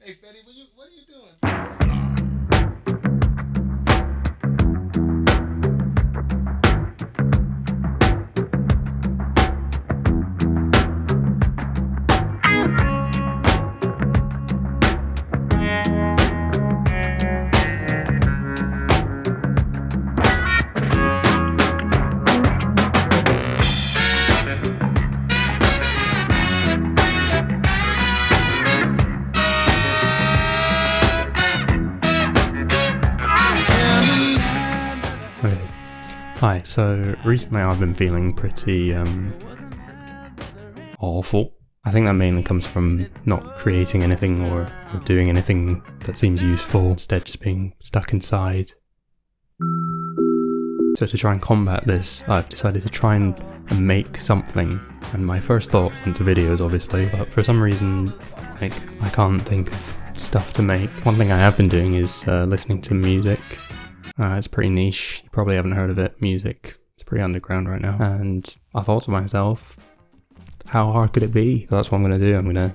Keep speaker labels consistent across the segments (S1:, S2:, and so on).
S1: Hey, Fetty, what are you doing?
S2: Okay. Hi, so recently I've been feeling pretty awful. I think that mainly comes from not creating anything or doing anything that seems useful, instead just being stuck inside. So to try and combat this, I've decided to try and make something. And my first thought went to videos, obviously, but for some reason, I can't think of stuff to make. One thing I have been doing is listening to music. It's pretty niche, you probably haven't heard of it, music. It's pretty underground right now. And I thought to myself, how hard could it be? So that's what I'm going to do, I'm going to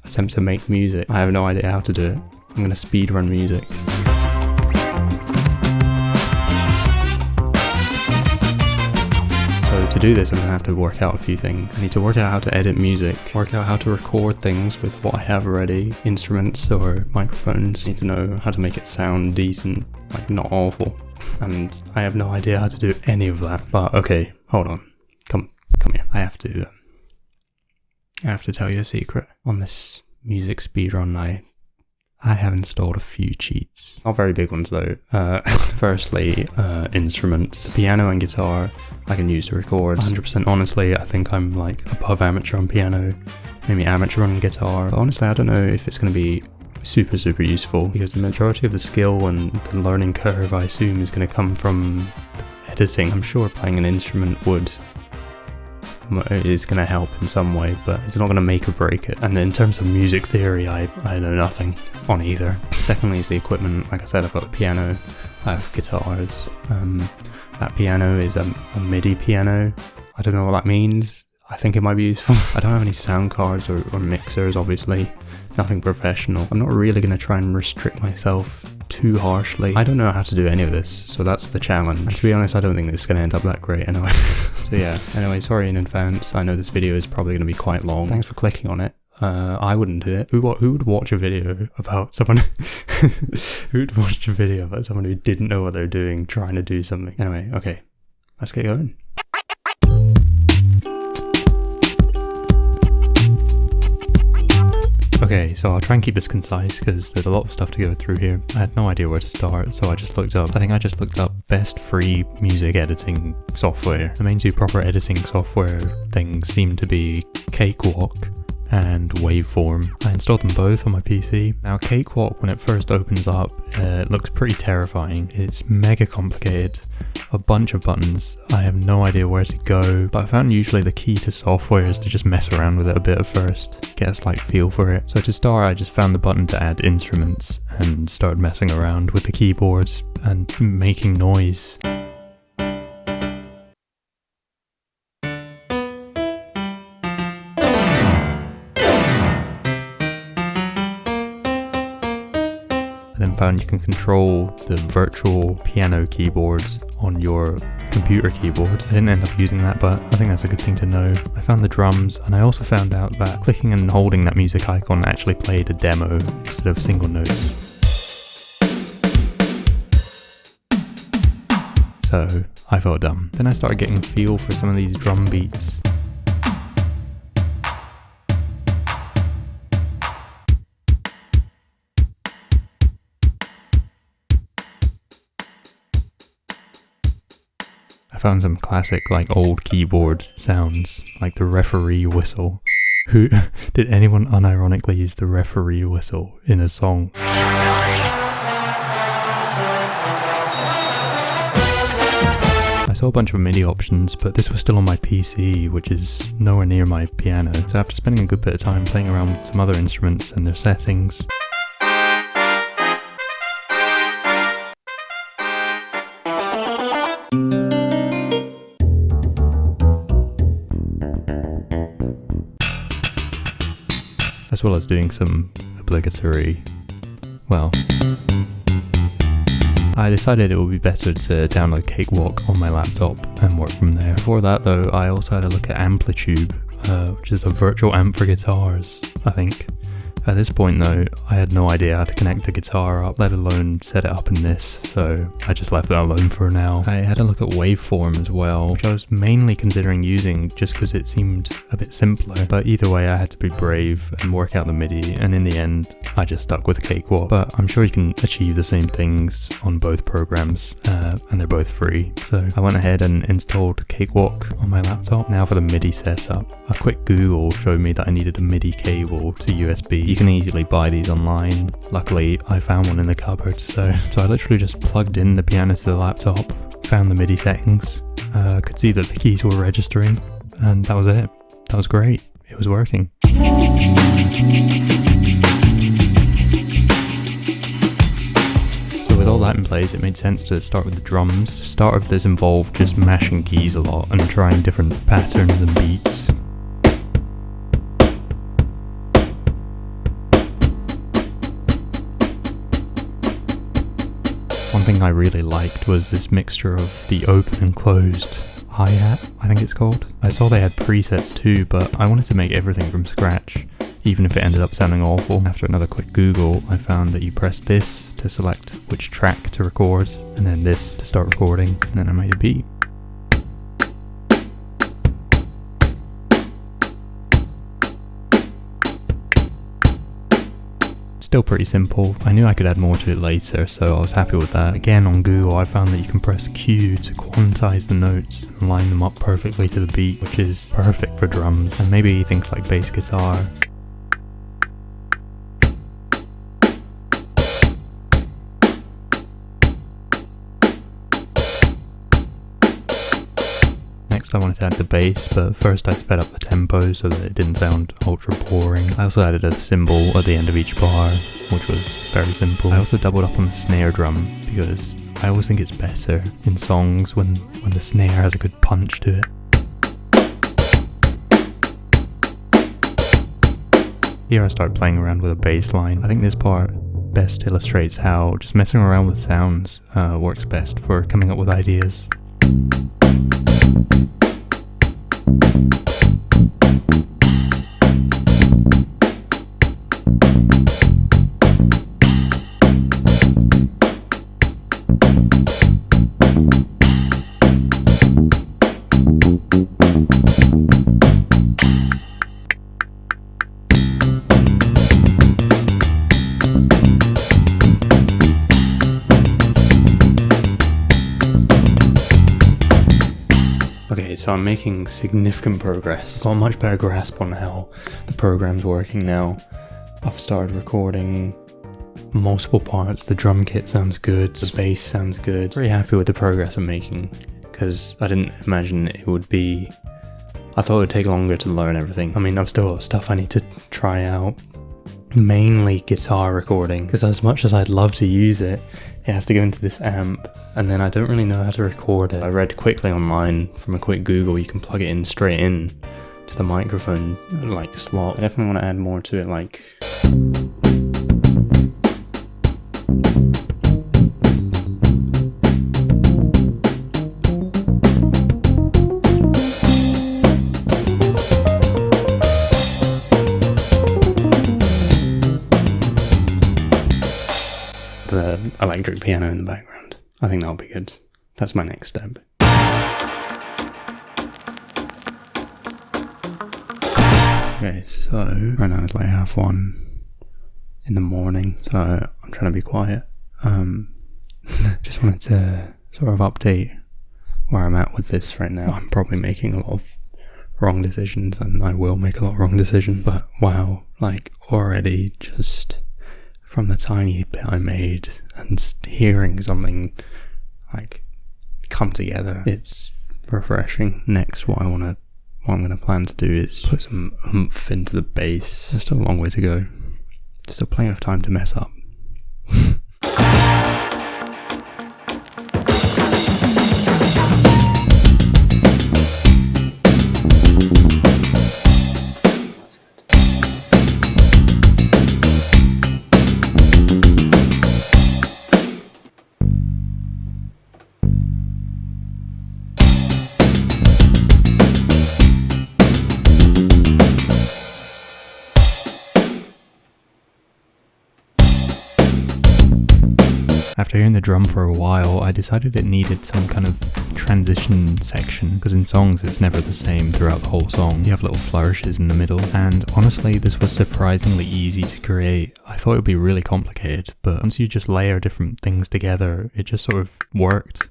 S2: attempt to make music. I have no idea how to do it. I'm going to speedrun music. So to do this, I'm going to have to work out a few things. I need to work out how to edit music, work out how to record things with what I have already, instruments or microphones. I need to know how to make it sound decent, like not awful. And I have no idea how to do any of that. But okay, hold on. Come here. I have to tell you a secret. On this music speedrun, I have installed a few cheats. Not very big ones though. Firstly, instruments. Piano and guitar I can use to record. 100% honestly, I think I'm like above amateur on piano, maybe amateur on guitar. But honestly, I don't know if it's going to be super useful, because the majority of the skill and the learning curve, I assume, is going to come from editing. I'm sure playing an instrument is going to help in some way, but it's not going to make or break it. And in terms of music theory, I know nothing on either. Secondly is the equipment. Like I said, I've got the piano, I have guitars. That piano is a MIDI piano. I don't know what that means. I think it might be useful. I don't have any sound cards or mixers, obviously. Nothing professional. I'm not really going to try and restrict myself too harshly. I don't know how to do any of this, so that's the challenge. And to be honest, I don't think this is going to end up that great anyway. So yeah, anyway, sorry in advance. I know this video is probably going to be quite long. Thanks for clicking on it. I wouldn't do it. Who would watch a video about someone who would watch a video about someone who didn't know what they're doing, trying to do something? Anyway, okay, let's get going. Okay, so I'll try and keep this concise because there's a lot of stuff to go through here. I had no idea where to start, so I just looked up best free music editing software. The main two proper editing software things seem to be Cakewalk and Waveform. I installed them both on my PC. Now Cakewalk, when it first opens up, looks pretty terrifying. It's mega complicated, a bunch of buttons. I have no idea where to go, but I found usually the key to software is to just mess around with it a bit at first, get a slight feel for it. So to start, I just found the button to add instruments and started messing around with the keyboards and making noise. I then found you can control the virtual piano keyboards on your computer keyboard. I didn't end up using that, but I think that's a good thing to know. I found the drums, and I also found out that clicking and holding that music icon actually played a demo instead of single notes. So I felt dumb. Then I started getting a feel for some of these drum beats. I found some classic, like, old keyboard sounds, like the referee whistle. Did anyone unironically use the referee whistle in a song? I saw a bunch of MIDI options, but this was still on my PC, which is nowhere near my piano. So after spending a good bit of time playing around with some other instruments and their settings, as well as doing some obligatory, well, I decided it would be better to download Cakewalk on my laptop and work from there. Before that though, I also had a look at Amplitude, which is a virtual amp for guitars, I think. At this point though, I had no idea how to connect the guitar up, let alone set it up in this, so I just left that alone for now. I had a look at Waveform as well, which I was mainly considering using just because it seemed a bit simpler, but either way I had to be brave and work out the MIDI, and in the end I just stuck with Cakewalk. But I'm sure you can achieve the same things on both programs, and they're both free. So I went ahead and installed Cakewalk on my laptop. Now for the MIDI setup. A quick Google showed me that I needed a MIDI cable to USB. You can easily buy these online. Luckily, I found one in the cupboard, so I literally just plugged in the piano to the laptop, found the MIDI settings, could see that the keys were registering, and that was it. That was great. It was working. So with all that in place, it made sense to start with the drums. Start of this involved just mashing keys a lot and trying different patterns and beats. One thing I really liked was this mixture of the open and closed hi-hat, I think it's called. I saw they had presets too, but I wanted to make everything from scratch, even if it ended up sounding awful. After another quick Google, I found that you press this to select which track to record, and then this to start recording, and then I made a beat. Still pretty simple. I knew I could add more to it later, so I was happy with that. Again, on Google I found that you can press Q to quantize the notes and line them up perfectly to the beat, which is perfect for drums and maybe things like bass guitar. I wanted to add the bass, but first I sped up the tempo so that it didn't sound ultra boring. I also added a cymbal at the end of each bar, which was very simple. I also doubled up on the snare drum because I always think it's better in songs when the snare has a good punch to it. Here I start playing around with a bass line. I think this part best illustrates how just messing around with sounds works best for coming up with ideas. Okay, so I'm making significant progress. I've got a much better grasp on how the program's working now. I've started recording multiple parts. The drum kit sounds good, the bass sounds good. Very happy with the progress I'm making, because I didn't imagine it would be... I thought it would take longer to learn everything. I mean, I've still got stuff I need to try out. Mainly guitar recording, because as much as I'd love to use it, it has to go into this amp, and then I don't really know how to record it. I read quickly online from a quick Google, you can plug it in straight in to the microphone, like slot. I definitely want to add more to it, like... the electric piano in the background. I think that'll be good. That's my next step. Okay, so right now it's like 1:30 in the morning, so I'm trying to be quiet. Just wanted to sort of update where I'm at with this right now. I'm probably making a lot of wrong decisions, and I will make a lot of wrong decisions, but wow, like already just from the tiny bit I made and hearing something like come together, it's refreshing. Next, what I'm gonna plan to do is put some oomph into the bass. There's still a long way to go. Still plenty of time to mess up. After hearing the drum for a while, I decided it needed some kind of transition section, because in songs it's never the same throughout the whole song. You have little flourishes in the middle, and honestly this was surprisingly easy to create. I thought it would be really complicated, but once you just layer different things together, it just sort of worked.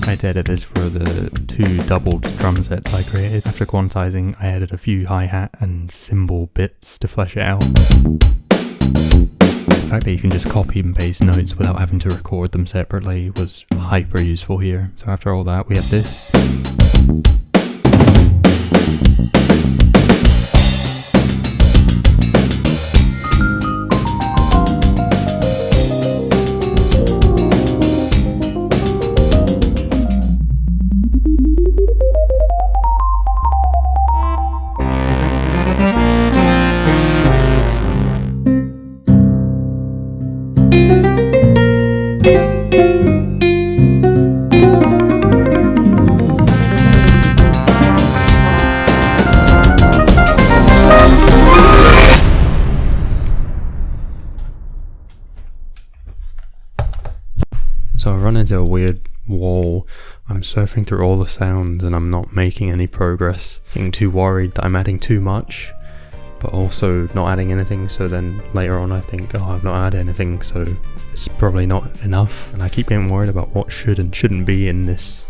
S2: I had to edit this for the 2 doubled drum sets I created. After quantizing, I added a few hi-hat and cymbal bits to flesh it out. The fact that you can just copy and paste notes without having to record them separately was hyper useful here. So after all that, we have this. So I run into a weird wall. I'm surfing through all the sounds and I'm not making any progress. Getting too worried that I'm adding too much, but also not adding anything. So then later on I think, oh, I've not added anything, so it's probably not enough. And I keep getting worried about what should and shouldn't be in this.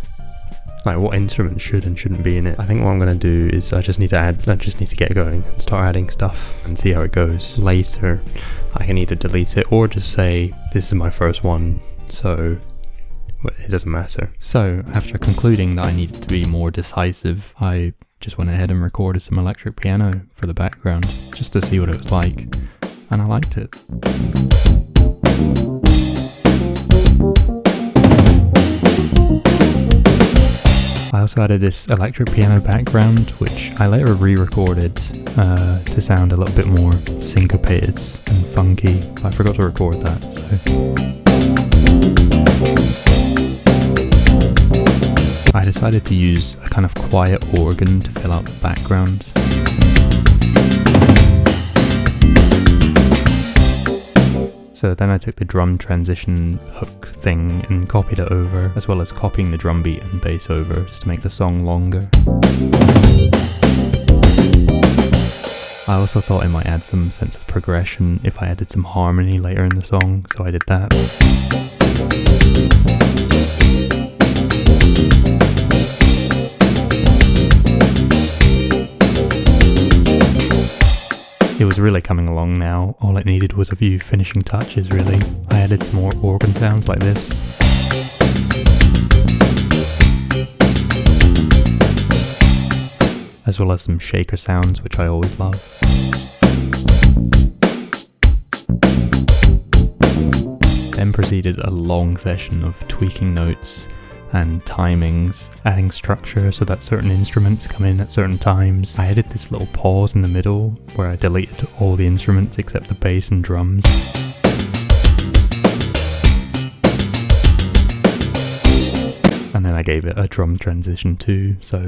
S2: Like what instrument should and shouldn't be in it. I think what I'm going to do is I just need to get going and start adding stuff and see how it goes. Later I can either delete it or just say this is my first one, so it doesn't matter. So after concluding that I needed to be more decisive, I just went ahead and recorded some electric piano for the background just to see what it was like, and I liked it. I also added this electric piano background, which I later re-recorded to sound a little bit more syncopated and funky. I forgot to record that, so I decided to use a kind of quiet organ to fill out the background. So then I took the drum transition hook thing and copied it over, as well as copying the drum beat and bass over, just to make the song longer. I also thought it might add some sense of progression if I added some harmony later in the song, so I did that. It was really coming along now. All it needed was a few finishing touches, really. I added some more organ sounds like this. As well as some shaker sounds, which I always love. Then proceeded a long session of tweaking notes and timings, adding structure so that certain instruments come in at certain times. I added this little pause in the middle where I deleted all the instruments except the bass and drums. And then I gave it a drum transition too, so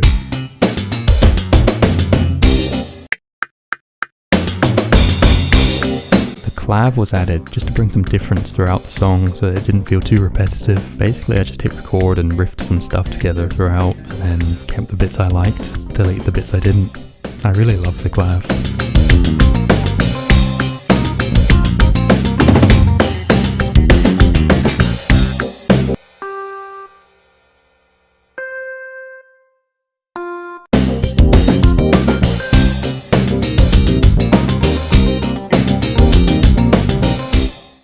S2: clav was added just to bring some difference throughout the song so it didn't feel too repetitive. Basically I just hit record and riffed some stuff together throughout and then kept the bits I liked, delete the bits I didn't. I really love the clav.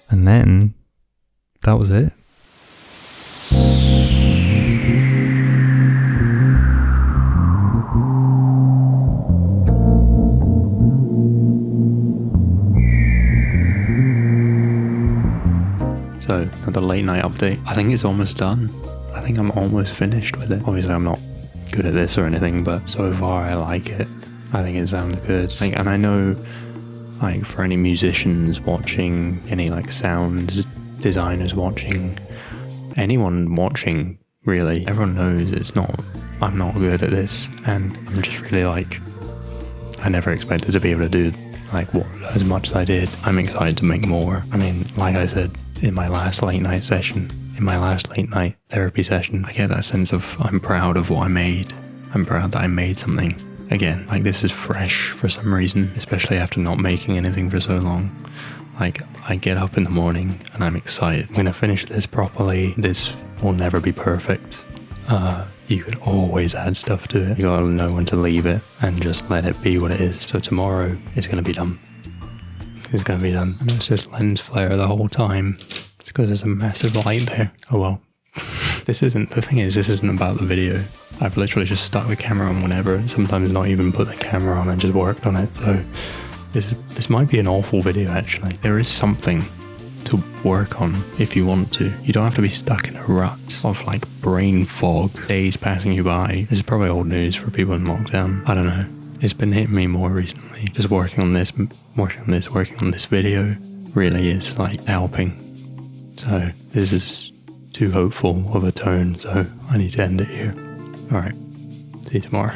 S2: And then, that was it. So, another late night update. I think it's almost done. I think I'm almost finished with it. Obviously I'm not good at this or anything, but so far I like it. I think it sounds good. And I know, like, for any musicians watching, any like sound designers watching, anyone watching really. Everyone knows I'm not good at this, and I'm just really like, I never expected to be able to do like what as much as I did. I'm excited to make more. I mean, like I said, in my last late night therapy session, I get that sense of I'm proud of what I made. I'm proud that I made something. Again, like this is fresh for some reason, especially after not making anything for so long. Like I get up in the morning and I'm excited. I'm gonna finish this properly. This will never be perfect. You could always add stuff to it. You gotta know when to leave it and just let it be what it is. So tomorrow it's gonna be done. It's gonna be done. I know it's just lens flare the whole time. It's because there's a massive light there. Oh well. This isn't about the video. I've literally just stuck the camera on whenever, sometimes not even put the camera on and just worked on it. So this might be an awful video actually. There is something to work on if you want to. You don't have to be stuck in a rut of like brain fog, days passing you by. This is probably old news for people in lockdown. I don't know. It's been hitting me more recently. Just working on this video really is like helping. So this is too hopeful of a tone, so I need to end it here. Alright, see you tomorrow.